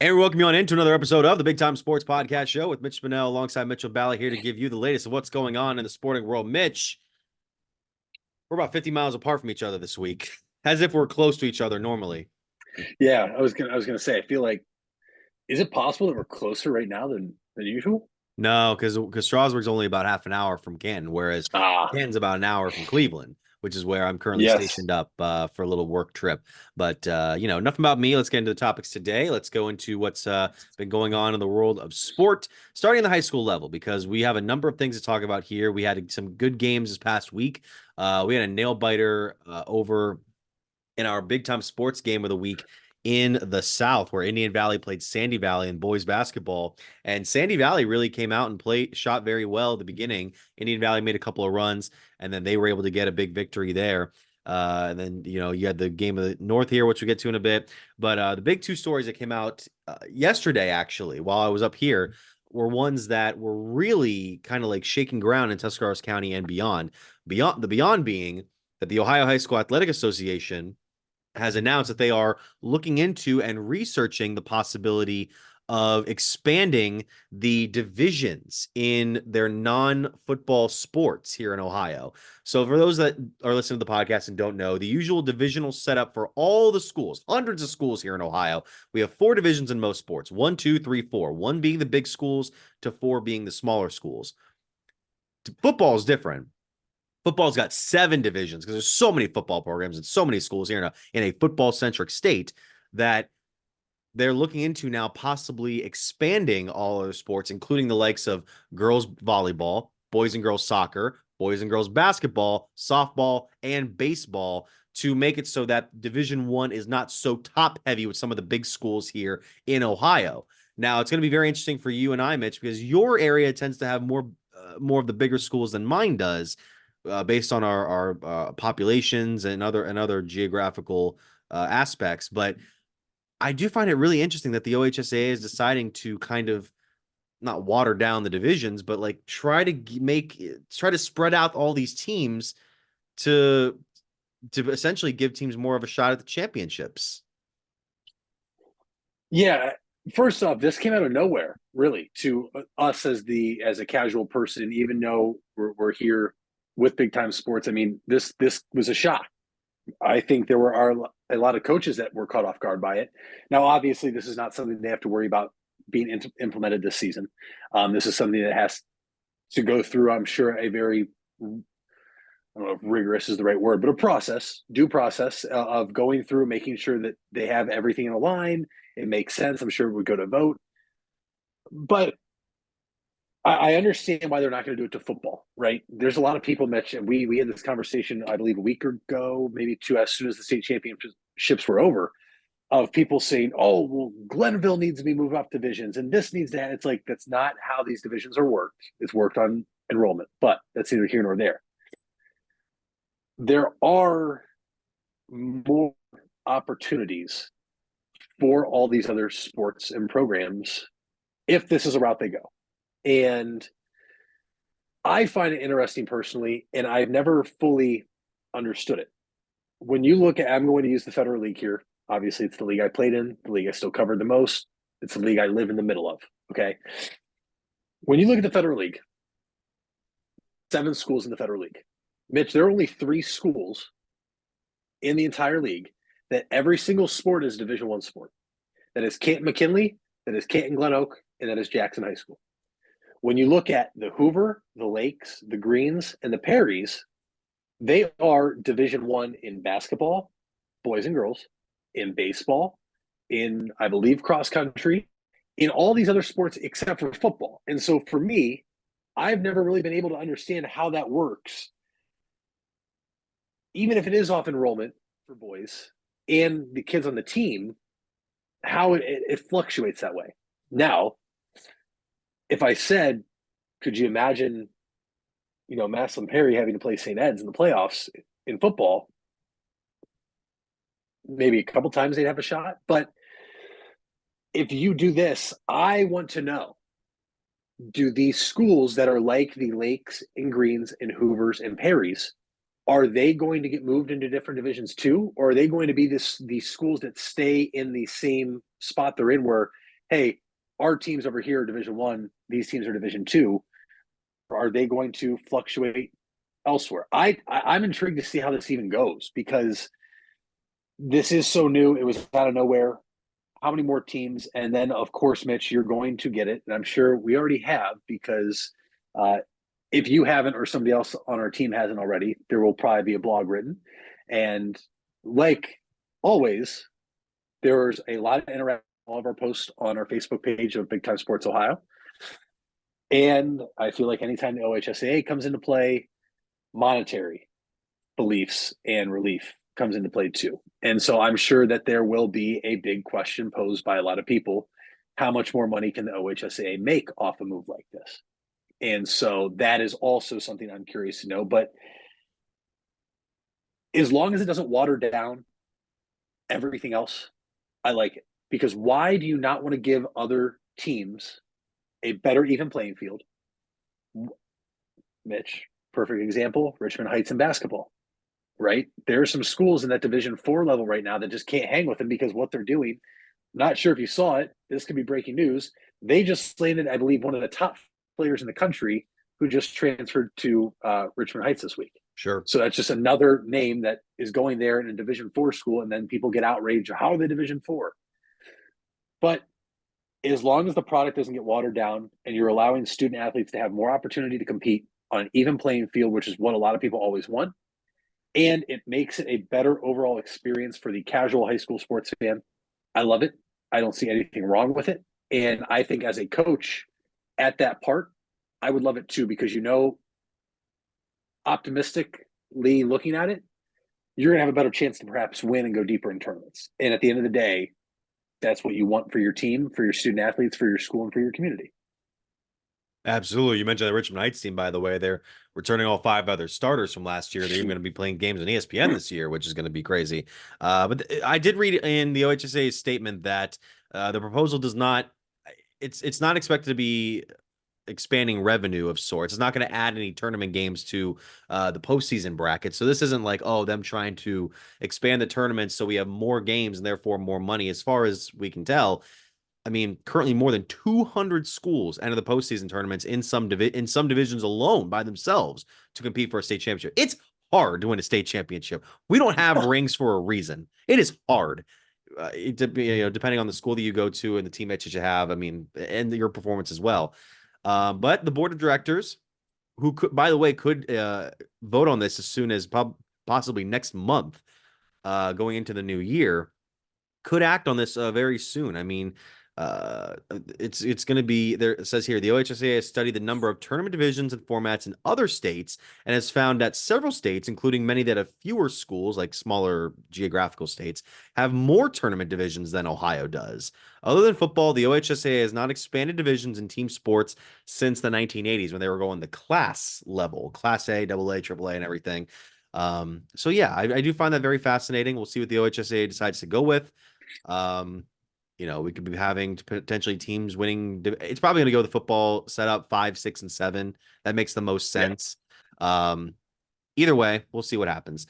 And we welcome you on into another episode of the Big Time Sports Podcast Show with Mitch Spinell alongside Mitchell Bally here to give you the latest of what's going on in the sporting world. Mitch, we're about 50 miles apart from each other this week, as if we're close to each other normally. Yeah, I was gonna say, I feel like, is it possible that we're closer right now than usual? No, because Strasburg's only about half an hour from Canton, whereas Ah, Canton's about an hour from Cleveland, which is where I'm currently yes. stationed up for a little work trip. But enough about me. Let's get into the topics today. Let's go into what's been going on in the world of sport, starting in the high school level, because we have a number of things to talk about here. We had some good games this past week. We had a nail biter over in our big time sports game of the week in the South, where Indian Valley played Sandy Valley in boys basketball. And Sandy Valley really came out and shot very well at the beginning. Indian Valley made a couple of runs, and then they were able to get a big victory there. And then, you had the game of the North here, which we'll get to in a bit. But the big two stories that came out yesterday, actually, while I was up here, were ones that were really kind of like shaking ground in Tuscarawas County and beyond. Beyond being that the Ohio High School Athletic Association has announced that they are looking into and researching the possibility of expanding the divisions in their non-football sports here in Ohio. So for those that are listening to the podcast and don't know, the usual divisional setup for all the schools, hundreds of schools here in Ohio, we have four divisions in most sports: one, two, three, four. One being the big schools to four being the smaller schools. Football is different. Football's got seven divisions because there's so many football programs and so many schools here in a football centric state that they're looking into now possibly expanding all other sports, including the likes of girls volleyball, boys and girls soccer, boys and girls basketball, softball, and baseball, to make it so that Division One is not so top heavy with some of the big schools here in Ohio. Now, it's going to be very interesting for you and I, Mitch, because your area tends to have more of the bigger schools than mine does, based on our populations and other geographical aspects. But I do find it really interesting that the OHSAA is deciding to kind of not water down the divisions, but like try to spread out all these teams to essentially give teams more of a shot at the championships. Yeah. First off, this came out of nowhere, really, to us as a casual person, even though we're here with big time sports. I mean, this was a shock. I think there were a lot of coaches that were caught off guard by it. Now, obviously, this is not something they have to worry about being implemented this season. This is something that has to go through, I'm sure, a very, I don't know if rigorous is the right word, but a process, due process of going through, making sure that they have everything in a line. It makes sense. I'm sure it would go to vote. But I understand why they're not going to do it to football, right? There's a lot of people, Mitch, and we had this conversation, I believe, a week ago, maybe two, as soon as the state championships were over, of people saying, "Oh, well, Glenville needs to be moved up divisions, and this needs that." It's like that's not how these divisions are worked. It's worked on enrollment, but that's neither here nor there. There are more opportunities for all these other sports and programs if this is a route they go, and I find it interesting personally, and I've never fully understood it. When you look at, I'm going to use the Federal League here. Obviously, it's the league I played in, the league I still covered the most. It's the league I live in the middle of. Okay. When you look at the Federal League, seven schools in the Federal League. Mitch, there are only three schools in the entire league that every single sport is Division One sport. That is Canton McKinley, that is Canton Glen Oak, and that is Jackson High School. When you look at the Hoover, the Lakes, the Greens, and the Perrys, they are Division One in basketball, boys and girls, in baseball, in I believe cross country, in all these other sports except for football. And so for me, I've never really been able to understand how that works, even if it is off enrollment for boys and the kids on the team, how it fluctuates that way. Now, if I said, could you imagine, Massillon Perry having to play St. Ed's in the playoffs in football? Maybe a couple times they'd have a shot. But if you do this, I want to know, do these schools that are like the Lakes and Greens and Hoovers and Perrys, are they going to get moved into different divisions too? Or are they going to be these schools that stay in the same spot they're in, where hey, our teams over here are Division 1, these teams are Division 2. Are they going to fluctuate elsewhere? I'm intrigued to see how this even goes because this is so new. It was out of nowhere. How many more teams? And then, of course, Mitch, you're going to get it. And I'm sure we already have because uh, if you haven't or somebody else on our team hasn't already, there will probably be a blog written. And like always, there's a lot of interaction all of our posts on our Facebook page of Big Time Sports Ohio. And I feel like anytime the OHSAA comes into play, monetary beliefs and relief comes into play too. And so I'm sure that there will be a big question posed by a lot of people. How much more money can the OHSAA make off a move like this? And so that is also something I'm curious to know. But as long as it doesn't water down everything else, I like it. Because why do you not want to give other teams a better even playing field? Mitch, perfect example, Richmond Heights in basketball, right? There are some schools in that Division 4 level right now that just can't hang with them because what they're doing. Not sure if you saw it. This could be breaking news. They just landed, I believe, one of the top players in the country who just transferred to Richmond Heights this week. Sure. So that's just another name that is going there in a Division 4 school, and then people get outraged. How are they Division 4? But as long as the product doesn't get watered down and you're allowing student athletes to have more opportunity to compete on an even playing field, which is what a lot of people always want, and it makes it a better overall experience for the casual high school sports fan, I love it. I don't see anything wrong with it. And I think as a coach at that part, I would love it too, because optimistically looking at it, you're going to have a better chance to perhaps win and go deeper in tournaments. And at the end of the day, that's what you want for your team, for your student athletes, for your school, and for your community. Absolutely. You mentioned the Richmond Heights team, by the way. They're returning all five other starters from last year. They're even going to be playing games on ESPN this year, which is going to be crazy. But I did read in the OHSA's statement that the proposal does not, it's not expected to be expanding revenue of sorts. It's not going to add any tournament games to the postseason bracket. So this isn't like, oh, them trying to expand the tournament so we have more games and therefore more money. As far as we can tell, I mean, currently more than 200 schools enter the postseason tournaments in some divisions alone by themselves to compete for a state championship. It's hard to win a state championship. We don't have rings for a reason. It is hard. Depending on the school that you go to and the teammates that you have, I mean, and your performance as well. But the board of directors, who could, by the way, could vote on this as soon as possibly next month, going into the new year, could act on this very soon. I mean, it's going to be there. It says here the OHSAA has studied the number of tournament divisions and formats in other states and has found that several states, including many that have fewer schools, like smaller geographical states, have more tournament divisions than Ohio does. Other than football, the OHSAA has not expanded divisions in team sports since the 1980s when they were going the class level, Class A, AA, AAA, and everything. So yeah, I do find that very fascinating. We'll see what the OHSAA decides to go with. We could be having potentially teams winning. It's probably going to go the football setup 5, 6, and 7. That makes the most sense. Yeah. Either way, we'll see what happens.